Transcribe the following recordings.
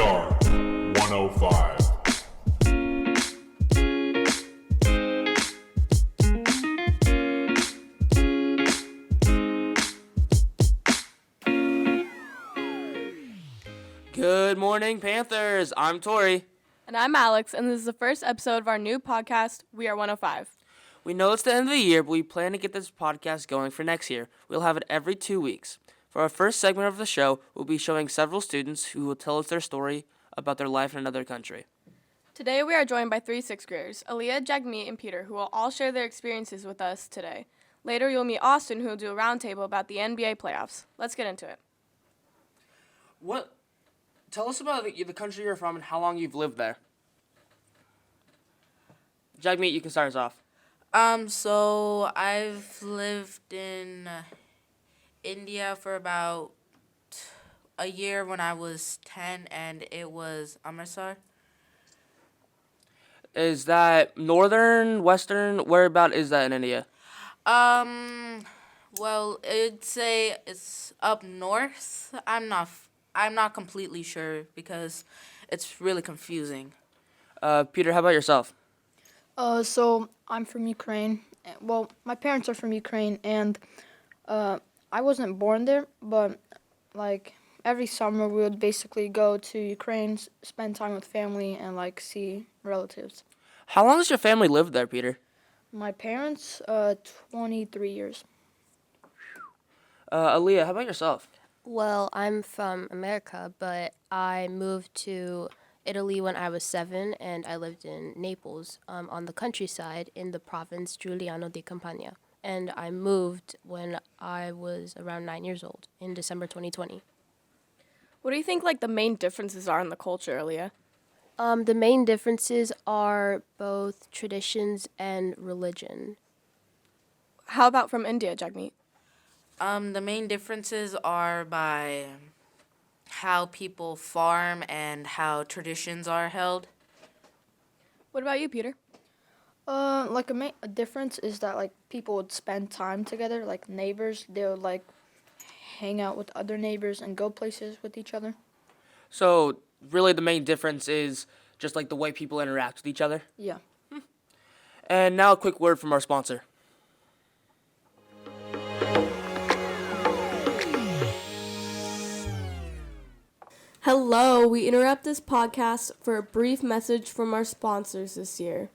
WeAre105. Good morning, Panthers. I'm Tori. And I'm Alex, and this is the first episode of our new podcast, WeAre105. We know it's the end of the year, but we plan to get this podcast going for next year. We'll have it every 2 weeks. For our first segment of the show, we'll be showing several students who will tell us their story about their life in another country. Today we are joined by 3 sixth graders, Aaliyah, Jagmeet, and Peter, who will all share their experiences with us today. Later you'll meet Austin, who will do a roundtable about the NBA playoffs. Let's get into it. Tell us about the country you're from and how long you've lived there. Jagmeet, you can start us off. So I've lived in India for about a year when I was 10, and it was Amritsar. Is that northern, western? Whereabout is that in India? Well, I'd say it's up north. I'm not completely sure because it's really confusing. Peter, how about yourself? So I'm from Ukraine. Well, my parents are from Ukraine, and I wasn't born there, but like every summer we would basically go to Ukraine, spend time with family, and like see relatives. How long has your family lived there, Peter? My parents, 23 years. Aaliyah, how about yourself? Well, I'm from America, but I moved to Italy when I was 7, and I lived in Naples on the countryside in the province Giuliano di Campania. And I moved when I was around 9 years old in December 2020. What do you think the main differences are in the culture, Aaliyah? The main differences are both traditions and religion. How about from India, Jagmeet? The main differences are by how people farm and how traditions are held. What about you, Peter? A difference is that like people would spend time together, like neighbors. They would like hang out with other neighbors and go places with each other. So, really the main difference is just like the way people interact with each other? Yeah. And now a quick word from our sponsor. Hello, we interrupt this podcast for a brief message from our sponsors this year.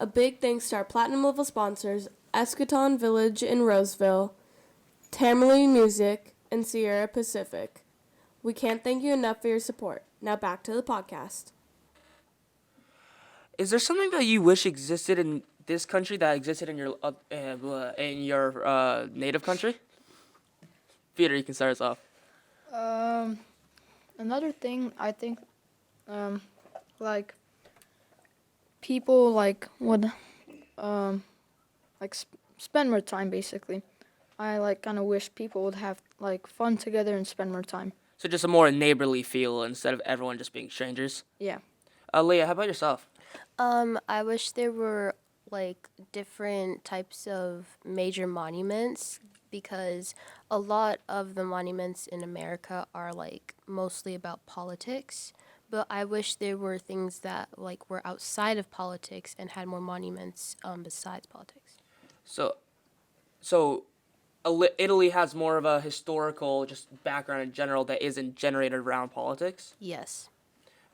A big thanks to our platinum level sponsors, Eschaton Village in Roseville, Tamerlane Music, and Sierra Pacific. We can't thank you enough for your support. Now back to the podcast. Is there something that you wish existed in this country that existed in your native country? Peter, you can start us off. Another thing I think, like people would spend more time basically. I kind of wish people would have fun together and spend more time. So just a more neighborly feel instead of everyone just being strangers. Yeah. Leah, how about yourself? I wish there were different types of major monuments, because a lot of the monuments in America are mostly about politics, but I wish there were things that were outside of politics and had more monuments besides politics. So Italy has more of a historical just background in general that isn't generated around politics? Yes.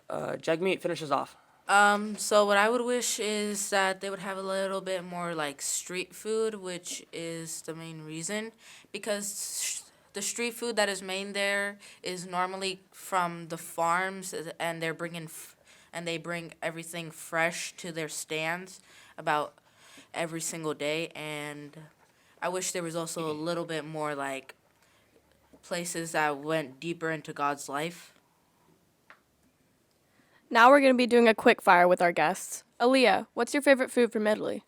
Jagmeet finishes off. So what I would wish is that they would have a little bit more street food, which is the main reason, because the street food that is made there is normally from the farms, and they bring everything fresh to their stands about every single day. And I wish there was also a little bit more places that went deeper into God's life. Now we're going to be doing a quick fire with our guests. Aaliyah, what's your favorite food from Italy?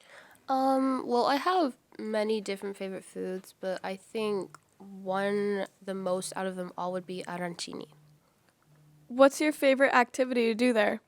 Well, I have many different favorite foods, but I think the most out of them all would be arancini. What's your favorite activity to do there?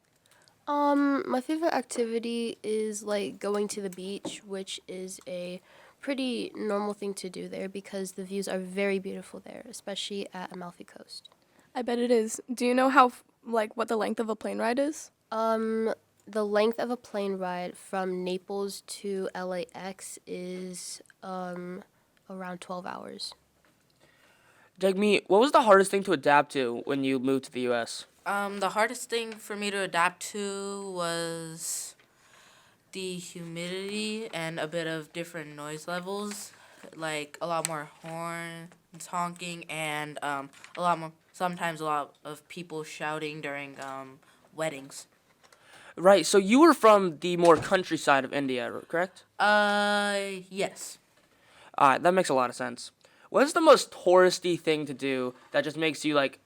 My favorite activity is going to the beach, which is a pretty normal thing to do there because the views are very beautiful there, especially at Amalfi Coast. I bet it is. Do you know how like what the length of a plane ride is? The length of a plane ride from Naples to LAX is around 12 hours. Jagmeet, what was the hardest thing to adapt to when you moved to the U.S.? The hardest thing for me to adapt to was the humidity and a bit of different noise levels, like a lot more horns honking and sometimes a lot of people shouting during weddings. Right, so you were from the more countryside of India, correct? Yes. That makes a lot of sense. What is the most touristy thing to do that just makes you like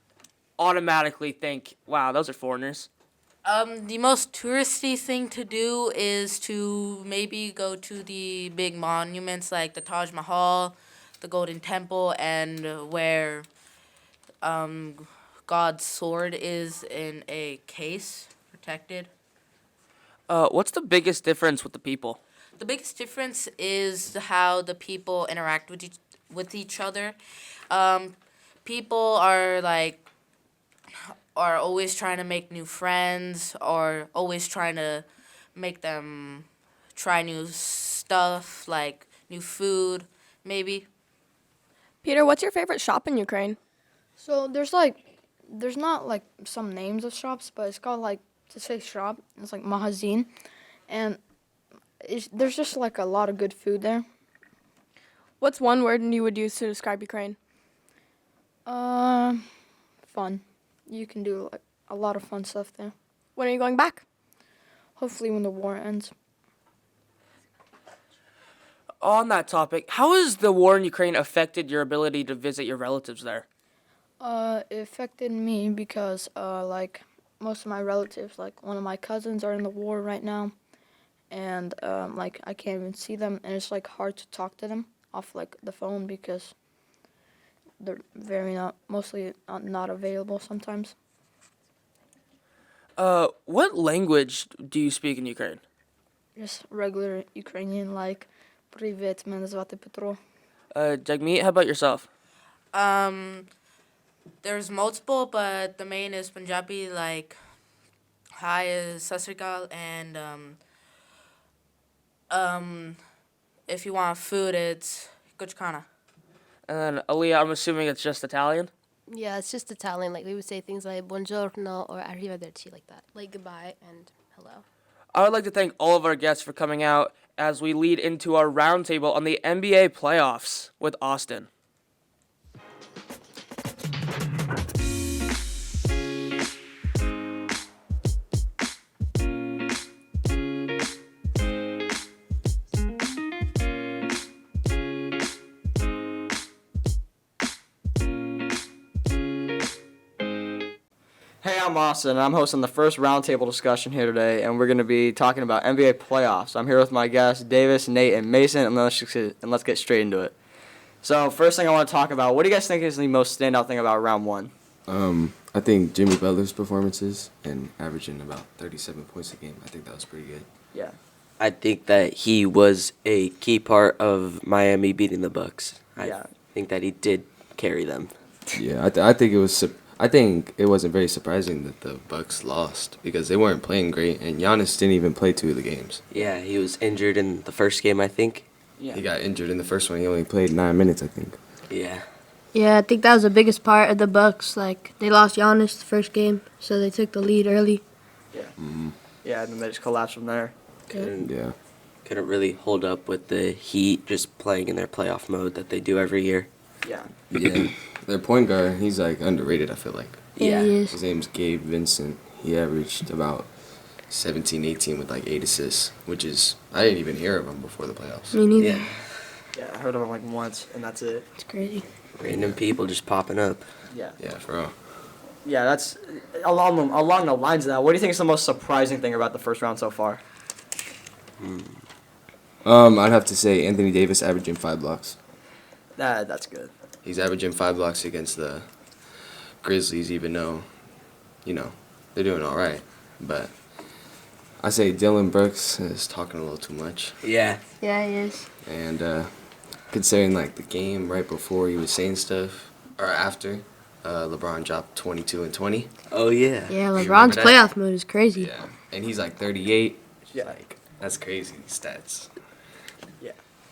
automatically think, "Wow, those are foreigners"? The most touristy thing to do is to maybe go to the big monuments like the Taj Mahal, the Golden Temple, and where God's sword is in a case protected. What's the biggest difference with the people? The biggest difference is how the people interact with each other. People are always trying to make new friends, or always trying to make them try new stuff like new food, maybe. Peter, what's your favorite shop in Ukraine? So there's not like some names of shops, but it's called like, to say shop, it's like magazine, and there's just like a lot of good food there. What's one word you would use to describe Ukraine? Fun. You can do like a lot of fun stuff there. When are you going back? Hopefully when the war ends. On that topic, how has the war in Ukraine affected your ability to visit your relatives there? It affected me because like most of my relatives, like one of my cousins are in the war right now, and like I can't even see them, and it's like hard to talk to them off like the phone because they're mostly not available sometimes. What language do you speak in Ukraine? Just regular Ukrainian, like Привет, мене звати Петро. Jagmeet, how about yourself? There's multiple, but the main is Punjabi, like hi is Sasrikal, and if you want food, it's Kuch Khana. And then Aaliyah, I'm assuming it's just Italian? Yeah, it's just Italian. Like we would say things like buongiorno or arrivederci, like that. Like goodbye and hello. I would like to thank all of our guests for coming out as we lead into our roundtable on the NBA playoffs with Austin. Hey, I'm Austin, and I'm hosting the first roundtable discussion here today, and we're going to be talking about NBA playoffs. I'm here with my guests, Davis, Nate, and Mason, and let's get straight into it. So, first thing I want to talk about, what do you guys think is the most standout thing about round one? I think Jimmy Butler's performances and averaging about 37 points a game. I think that was pretty good. Yeah. I think that he was a key part of Miami beating the Bucks. I think that he did carry them. Yeah, I think it was. I think it wasn't very surprising that the Bucks lost because they weren't playing great, and Giannis didn't even play 2 of the games. Yeah, he was injured in the first game, I think. Yeah. He got injured in the first one. He only played 9 minutes, I think. Yeah. Yeah, I think that was the biggest part of the Bucks. Like they lost Giannis the first game, so they took the lead early. Yeah. Yeah, and then they just collapsed from there. Couldn't really hold up with the Heat just playing in their playoff mode that they do every year. Yeah. Yeah. Their point guard, he's like underrated, I feel like. Yeah, he is. His name's Gabe Vincent. He averaged about 17, 18 with like 8 assists, which is, I didn't even hear of him before the playoffs. Me neither. Yeah. Yeah, I heard of him like once, and that's it. It's crazy. Random people just popping up. Yeah. Yeah, for real. Yeah, that's along the lines of that. What do you think is the most surprising thing about the first round so far? I'd have to say Anthony Davis averaging 5 blocks. That's good. He's averaging 5 blocks against the Grizzlies, even though, they're doing all right. But I say Dylan Brooks is talking a little too much. Yeah. Yeah, he is. And considering, like, the game right before he was saying stuff, or after, LeBron dropped 22 and 20. Oh yeah. Yeah, remember LeBron's that? playoff mode is crazy. Yeah, and he's like 38. Yeah. Like that's crazy stats.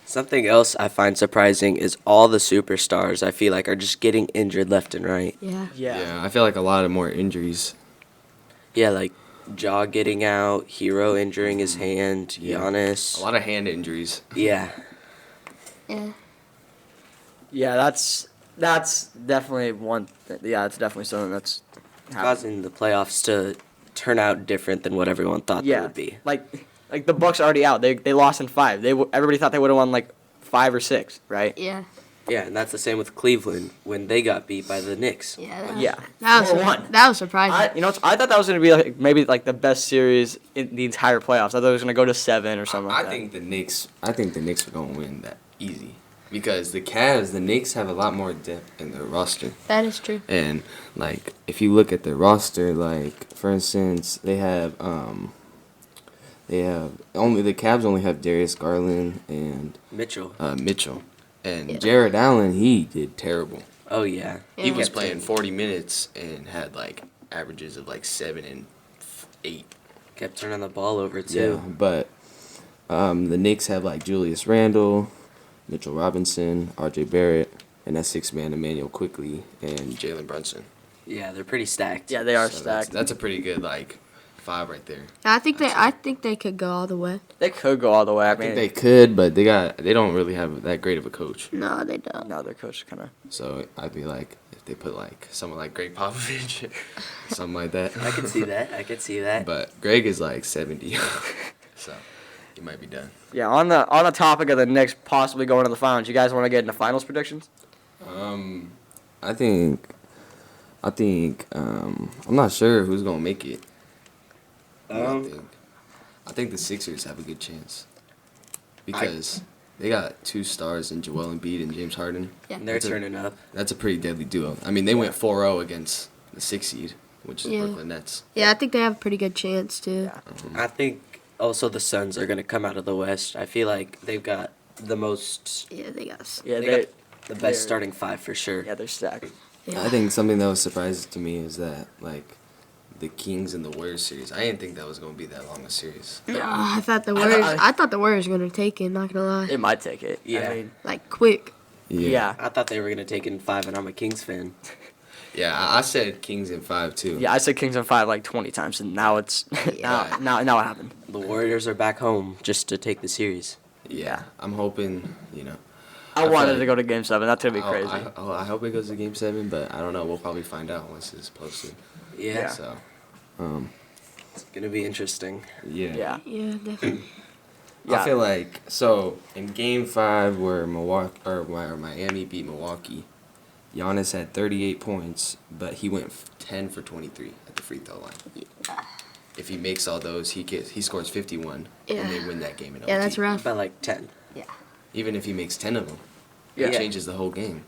Something else I find surprising is all the superstars I feel like are just getting injured left and right. Yeah. Yeah. I feel like a lot of more injuries. Yeah, like Jaw getting out, Hero injuring his hand, Yeah. Giannis. A lot of hand injuries. Yeah. Yeah. Yeah, that's definitely one. Yeah, it's definitely something that's happening. Causing the playoffs to turn out different than what everyone thought they Yeah, would be. like the Bucks are already out. They lost in 5. Everybody thought they would have won like 5 or 6, right? Yeah. Yeah, and that's the same with Cleveland when they got beat by the Knicks. Yeah. Yeah. That was 4-1. that was surprising. I thought that was gonna be like maybe like the best series in the entire playoffs. I thought it was gonna go to 7 or something like I that. think the Knicks are gonna win that easy because the Knicks have a lot more depth in their roster. That is true. And like if you look at their roster, like for instance, they have only the Cavs only have Darius Garland and Mitchell. Mitchell, and Yeah. Jared Allen he did terrible. Oh yeah. He was kept playing turning- 40 minutes and had like averages of like 7 and 8. Kept turning the ball over Yeah, too. but the Knicks have like Julius Randle, Mitchell Robinson, R.J. Barrett, and that 6-man Emmanuel Quickly and Jalen Brunson. Yeah, they're pretty stacked. Yeah, they are So stacked. That's a pretty good like 5 right there. I think they could go all the way. They could go all the way. I I think mean, they could, but they don't really have that great of a coach. No, they don't. no, their coach kind of. So I'd be like, if they put like someone like Greg Popovich, something like that. I could see that. I could see that. But Greg is like 70, so he might be done. Yeah, on the topic of the Knicks possibly going to the finals, you guys want to get into finals predictions? I think I'm not sure who's gonna make it. I think the Sixers have a good chance because they got 2 stars in Joel Embiid and James Harden. Yeah. They're turning up. That's a pretty deadly duo. I mean, they went 4-0 against the 6 seed, which is Yeah. Brooklyn Nets. Yeah, I think they have a pretty good chance too. I think also the Suns are gonna come out of the West. I feel like they've got the most, Yeah, they got. s- Yeah, They they. got the they're- best starting 5 for sure. Yeah, they're stacked. Yeah. I think something that was surprising to me is that like the Kings and the Warriors series. I didn't think that was gonna be that long a series. I thought the Warriors. I- I thought the Warriors were gonna take it. Not gonna lie. It might take it. Yeah. I mean, Like quick. yeah. I thought they were gonna take it in 5, and I'm a Kings fan. Yeah, I said Kings in 5 too. Yeah, I said Kings in 5 like 20 times, and now it's now it happened. The Warriors are back home just to take the series. Yeah, I'm hoping, I feel wanted like- to go to Game 7. That's gonna be crazy. I hope it goes to Game 7, but I don't know. We'll probably find out once it's posted. Yeah. So, It's gonna be interesting. yeah. Yeah, definitely. Yeah. I feel like so in Game 5 where Miami beat Milwaukee, Giannis had 38 points, but he went 10 for 23 at the free throw line. If he makes all those, he scores 51, Yeah. and they win that game in OT. Yeah, that's rough. By like 10. Even if he makes 10 of them, Yeah. it changes the whole game.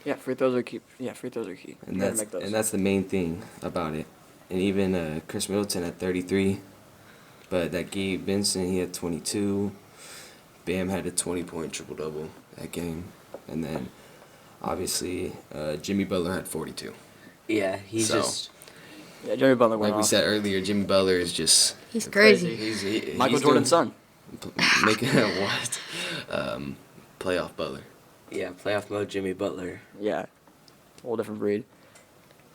Yeah, free throws are key. Yeah, free throws are key. And You gotta that's make those. and that's the main thing about it. And even Chris Middleton at 33, but that Gabe Benson he had 22. Bam had a 20-point triple double that game, and then obviously Jimmy Butler had 42. Yeah, he's So- just. Yeah, Jimmy Butler went Like we off. said earlier, Jimmy Butler is just He's crazy. Michael he's Jordan's son. making what playoff Butler. Yeah, playoff mode Jimmy Butler. Yeah, whole different breed.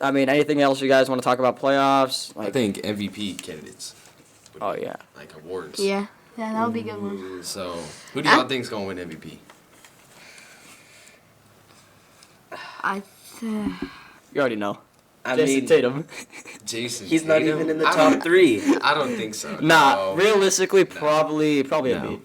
I mean, anything else you guys want to talk about playoffs? I think MVP candidates. would Oh, be, yeah. like awards. Yeah. Yeah, that would be a good one. So who do y'all think's gonna win MVP? You already know. I Jason mean, Tatum. Jason. he's not Tatum? even in the I top don't- 3. I don't think so. Nah, No. realistically, probably No. Embiid.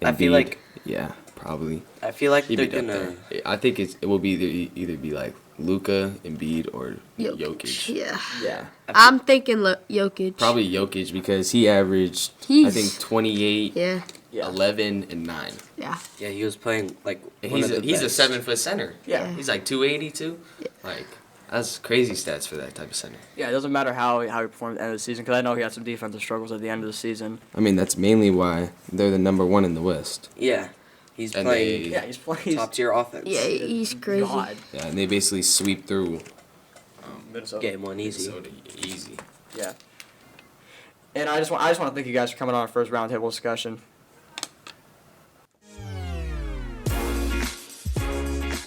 I feel Embiid, like- yeah, probably. I feel like He'd they're be up gonna. there. I think it will be either be like Luka, Embiid, or Jokic. Yeah. Yeah. I'm thinking Jokic. Probably Jokic because he averaged I He's- think 28, Yeah. Yeah. 11, and 9. Yeah. Yeah, he was playing like And one he's of a, the he's a best. 7-foot center. Yeah. He's like 282. Like that's crazy stats for that type of center. Yeah, it doesn't matter how he performed at the end of the season because I know he had some defensive struggles at the end of the season. I mean that's mainly why they're the number 1 in the West. Yeah, he's And playing they- Yeah, he's playing. top tier offense. Yeah, he's crazy. God. Yeah, and they basically sweep through Minnesota. Game one easy. Minnesota, easy. Yeah. And I just want to thank you guys for coming on our first roundtable discussion.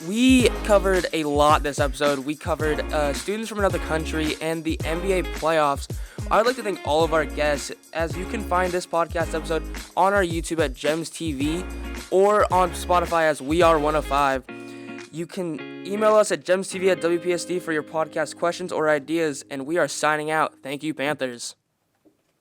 We covered a lot this episode. We covered students from another country and the NBA playoffs. I would like to thank all of our guests, as you can find this podcast episode on our YouTube at Gems TV or on Spotify as WeAre105. You can email us at gemstv@wpsd for your podcast questions or ideas, and we are signing out. Thank you, Panthers.